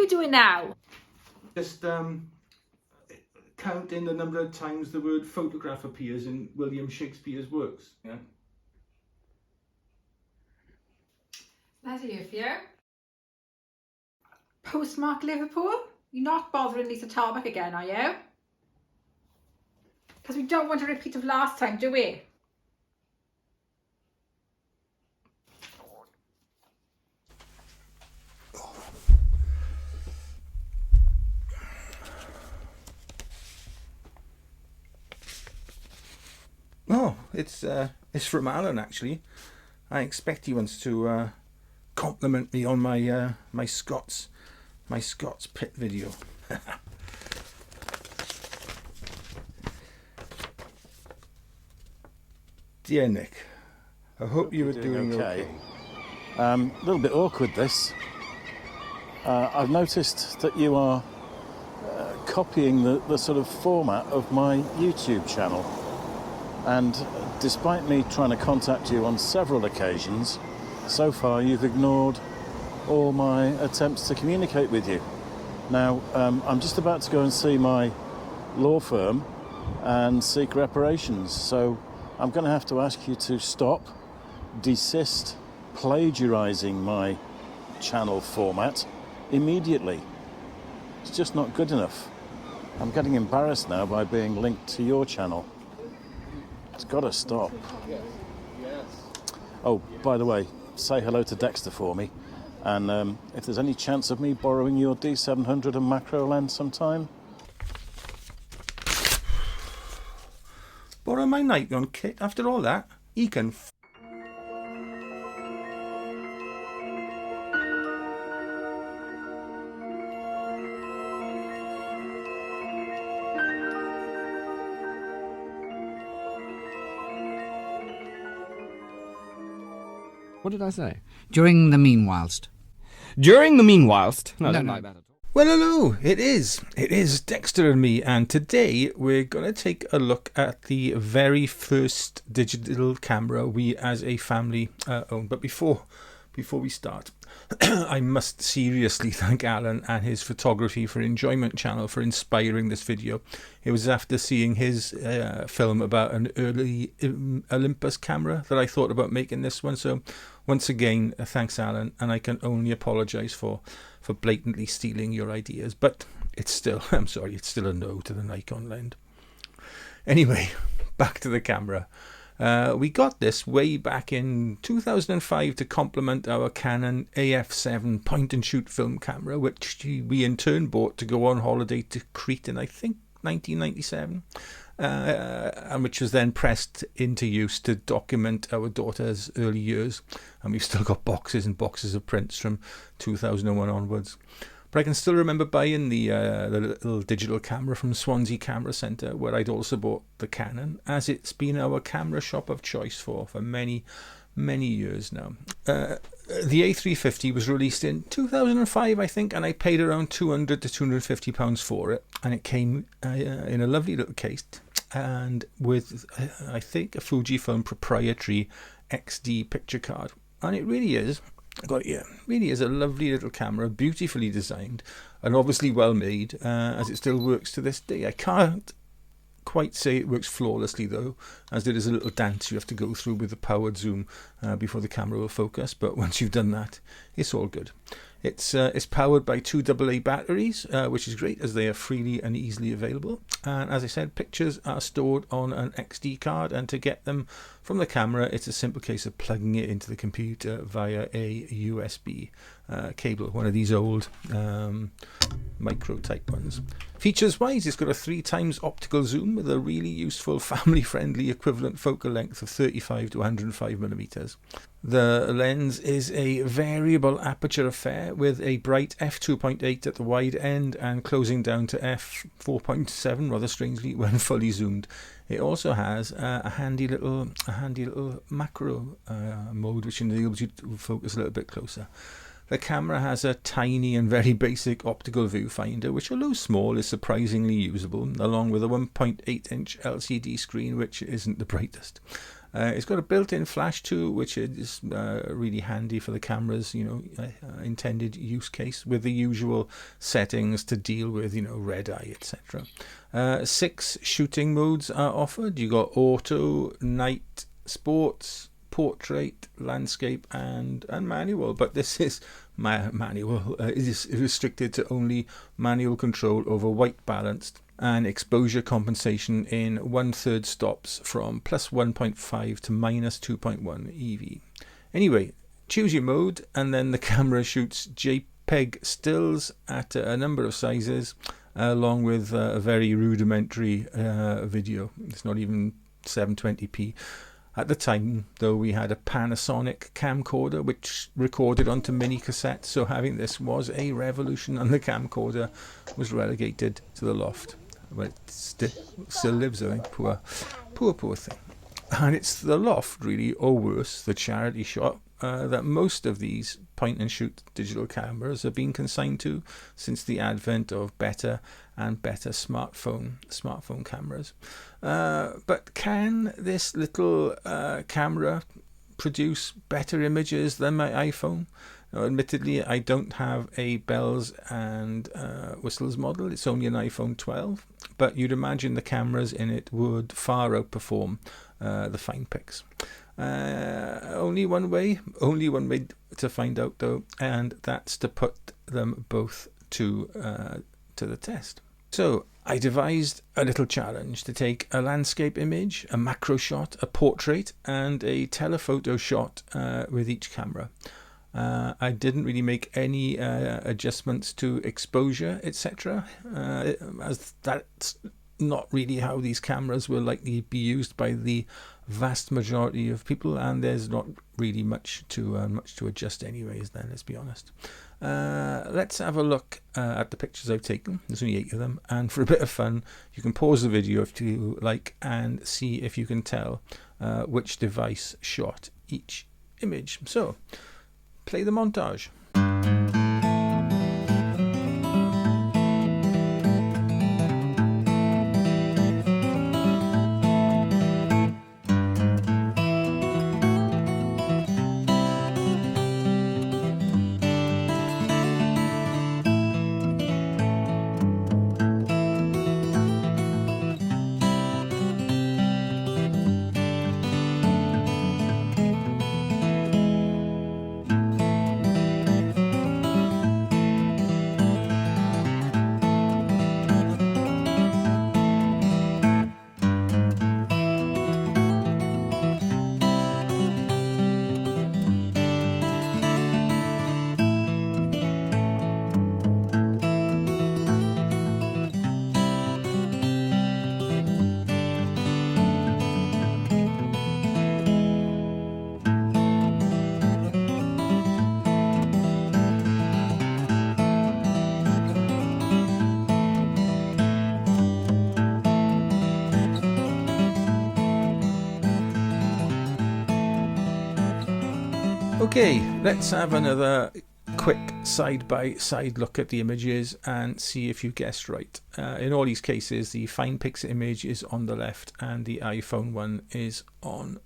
you doing now? Just counting the number of times the word photograph appears in William Shakespeare's works. Yeah. That's here for you. Postmark Liverpool? You're not bothering Lisa Tarbuck again, are you? Because we don't want a repeat of last time, do we? Oh, it's from Alan actually. I expect he wants to compliment me on my my Scots pit video. Dear Nick, I hope you were doing okay. A little bit awkward this. I've noticed that you are copying the sort of format of my YouTube channel. And despite me trying to contact you on several occasions, so far you've ignored all my attempts to communicate with you. Now, I'm just about to go and see my law firm and seek reparations, so I'm going to have to ask you to stop, desist, plagiarising my channel format immediately. It's just not good enough. I'm getting embarrassed now by being linked to your channel. It's got to stop. Oh, by the way, say hello to Dexter for me. And if there's any chance of me borrowing your D700 and macro lens sometime. Borrow my Nikon kit after all that? He can What did I say? During the meanwhilest. During the meanwhilest? No, I don't like that at all. Well, hello, it is Dexter and me, and today we're going to take a look at the very first digital camera we as a family owned. But before we start, I must seriously thank Alan and his Photography for Enjoyment channel for inspiring this video. It was after seeing his film about an early Olympus camera that I thought about making this one. So once again, thanks Alan, and I can only apologise for blatantly stealing your ideas, but it's still, I'm sorry, it's still a no to the Nikon lens. Anyway, back to the camera. We got this way back in 2005 to complement our Canon AF7 point-and-shoot film camera, which we in turn bought to go on holiday to Crete in, I think, 1997, and which was then pressed into use to document our daughter's early years. And we've still got boxes and boxes of prints from 2001 onwards. But I can still remember buying the little digital camera from Swansea Camera Centre, where I'd also bought the Canon, as it's been our camera shop of choice for many, many years now. The A350 was released in 2005, I think, and I paid around £200 to £250 for it. And it came in a lovely little case, and with, I think, a Fujifilm proprietary XD picture card. And it really is. Got it here. Really is a lovely little camera, beautifully designed and obviously well made, as it still works to this day. I can't quite say it works flawlessly though, as there is a little dance you have to go through with the powered zoom before the camera will focus, but once you've done that, it's all good. It's powered by 2 AA batteries, which is great as they are freely and easily available. And as I said, pictures are stored on an XD card, and to get them from the camera, it's a simple case of plugging it into the computer via a USB cable, one of these old micro type ones. Features wise, it's got a 3x optical zoom with a really useful family friendly equivalent focal length of 35 to 105mm. The lens is a variable aperture affair with a bright f2.8 at the wide end and closing down to f4.7 rather strangely when fully zoomed. It also has a handy little macro mode which enables you to focus a little bit closer. The camera has a tiny and very basic optical viewfinder, which although small is surprisingly usable, along with a 1.8-inch LCD screen which isn't the brightest. It's got a built-in flash too, which is really handy for the camera's, intended use case, with the usual settings to deal with, red eye, etc. 6 shooting modes are offered. You got auto, night, sports, portrait, landscape, and manual. But this is manual. It is restricted to only manual control over white balanced and exposure compensation in 1/3 stops from +1.5 to -2.1 EV. Anyway, choose your mode, and then the camera shoots JPEG stills at a number of sizes, along with a very rudimentary video. It's not even 720p. At the time, though, we had a Panasonic camcorder which recorded onto mini cassettes, so having this was a revolution, and the camcorder was relegated to the loft. But it still lives, I think. Poor thing. And it's the loft, really, or worse, the charity shop, that most of these point-and-shoot digital cameras have been consigned to since the advent of better and better smartphone cameras. But can this little camera produce better images than my iPhone? Now, admittedly, I don't have a bells and whistles model. It's only an iPhone 12, but you'd imagine the cameras in it would far outperform the Finepix. Only one way to find out, though, and that's to put them both to the test. So I devised a little challenge to take a landscape image, a macro shot, a portrait, and a telephoto shot with each camera. I didn't really make any adjustments to exposure, etc., as that's not really how these cameras will likely be used by the vast majority of people, and there's not really much to adjust anyways. Then let's be honest. Let's have a look at the pictures I've taken. There's only 8 of them, and for a bit of fun, you can pause the video if you like and see if you can tell which device shot each image. So, play the montage. Okay, let's have another quick side-by-side look at the images and see if you guessed right. In all these cases, the Finepix image is on the left and the iPhone one is on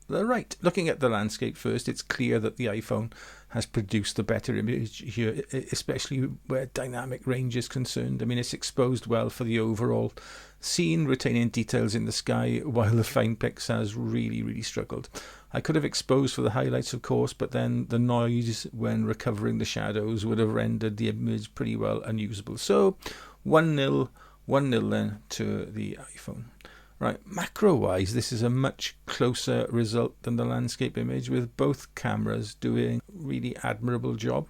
the right. Looking at the landscape first, it's clear that the iPhone has produced the better image here, especially where dynamic range is concerned. I mean, it's exposed well for the overall scene, retaining details in the sky, while the Finepix has really struggled. I could have exposed for the highlights, of course, but then the noise when recovering the shadows would have rendered the image pretty well unusable. So 1-0 then to the iPhone. Right, macro-wise, this is a much closer result than the landscape image, with both cameras doing a really admirable job.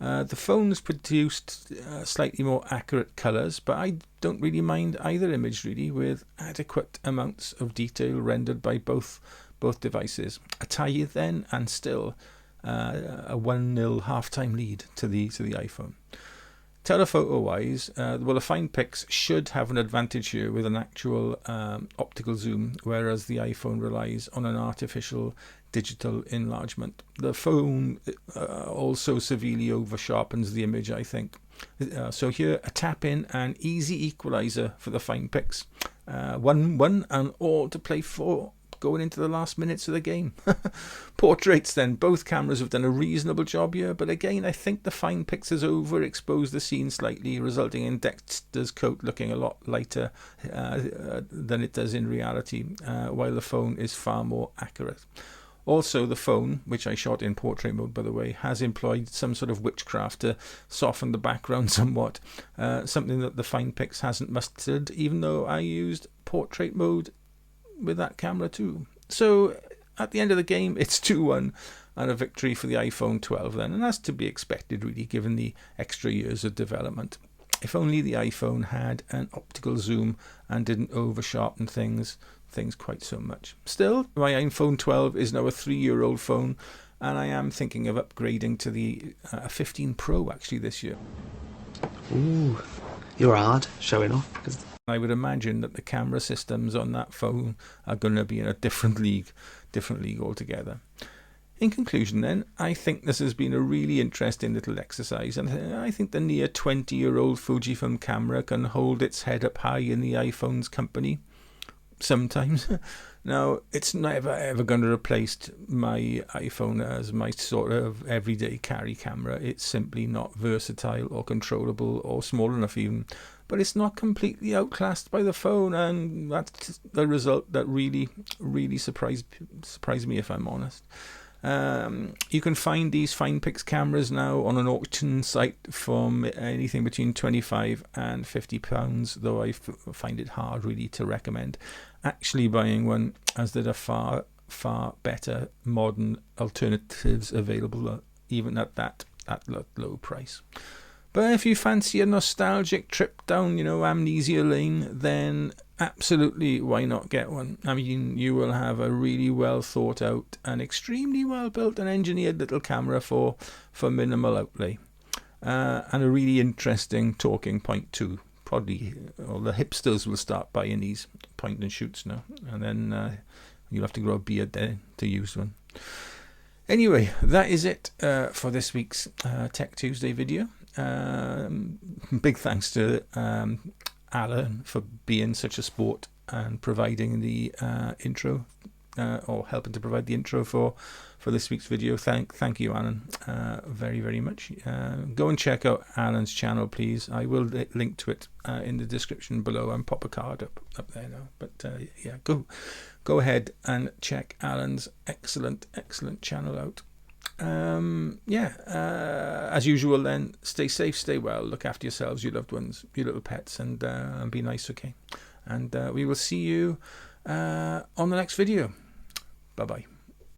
The phone's produced slightly more accurate colours, but I don't really mind either image, really, with adequate amounts of detail rendered by both devices. A tie then, and still a 1-0 half-time lead to the iPhone. Telephoto-wise, well, the Finepix should have an advantage here with an actual optical zoom, whereas the iPhone relies on an artificial digital enlargement. The phone also severely over-sharpens the image, I think. So here, a tap-in and easy equalizer for the Finepix. 1-1 and all to play for. going into the last minutes of the game. Portraits then. Both cameras have done a reasonable job here, but again, I think the Finepix has overexposed the scene slightly, resulting in Dexter's coat looking a lot lighter than it does in reality, while the phone is far more accurate. Also, the phone, which I shot in portrait mode, by the way, has employed some sort of witchcraft to soften the background somewhat, something that the Finepix hasn't mustered, even though I used portrait mode with that camera too. So, at the end of the game, it's 2-1 and a victory for the iPhone 12 then, and that's to be expected, really, given the extra years of development. If only the iPhone had an optical zoom and didn't over-sharpen things quite so much. Still, my iPhone 12 is now a 3-year-old phone, and I am thinking of upgrading to the 15 Pro actually this year. Ooh, you're hard showing off. I would imagine that the camera systems on that phone are going to be in a different league altogether. In conclusion then, I think this has been a really interesting little exercise, and I think the near 20-year-old Fujifilm camera can hold its head up high in the iPhone's company. Sometimes. Now, it's never ever going to replace my iPhone as my sort of everyday carry camera. It's simply not versatile or controllable or small enough even. But it's not completely outclassed by the phone, and that's the result that really surprised me, if I'm honest. You can find these Finepix cameras now on an auction site from anything between £25 and £50, though I find it hard really to recommend actually buying one, as there are far better modern alternatives available even at that low price. But if you fancy a nostalgic trip down, amnesia lane, then absolutely, why not get one? I mean, you will have a really well thought out and extremely well built and engineered little camera for minimal outlay. And a really interesting talking point too. Probably all the hipsters will start buying these point and shoots now. And then you'll have to grow a beard there to use one. Anyway, that is it for this week's Tech Tuesday video. Big thanks to Alan for being such a sport and providing the intro, or helping to provide the intro for this week's video. Thank you, Alan, very, very much. Go and check out Alan's channel, please. I will link to it in the description below and pop a card up there now. But yeah, go ahead and check Alan's excellent channel out. As usual then, stay safe, stay well, look after yourselves, your loved ones, your little pets, and be nice, okay? And we will see you on the next video. Bye-bye.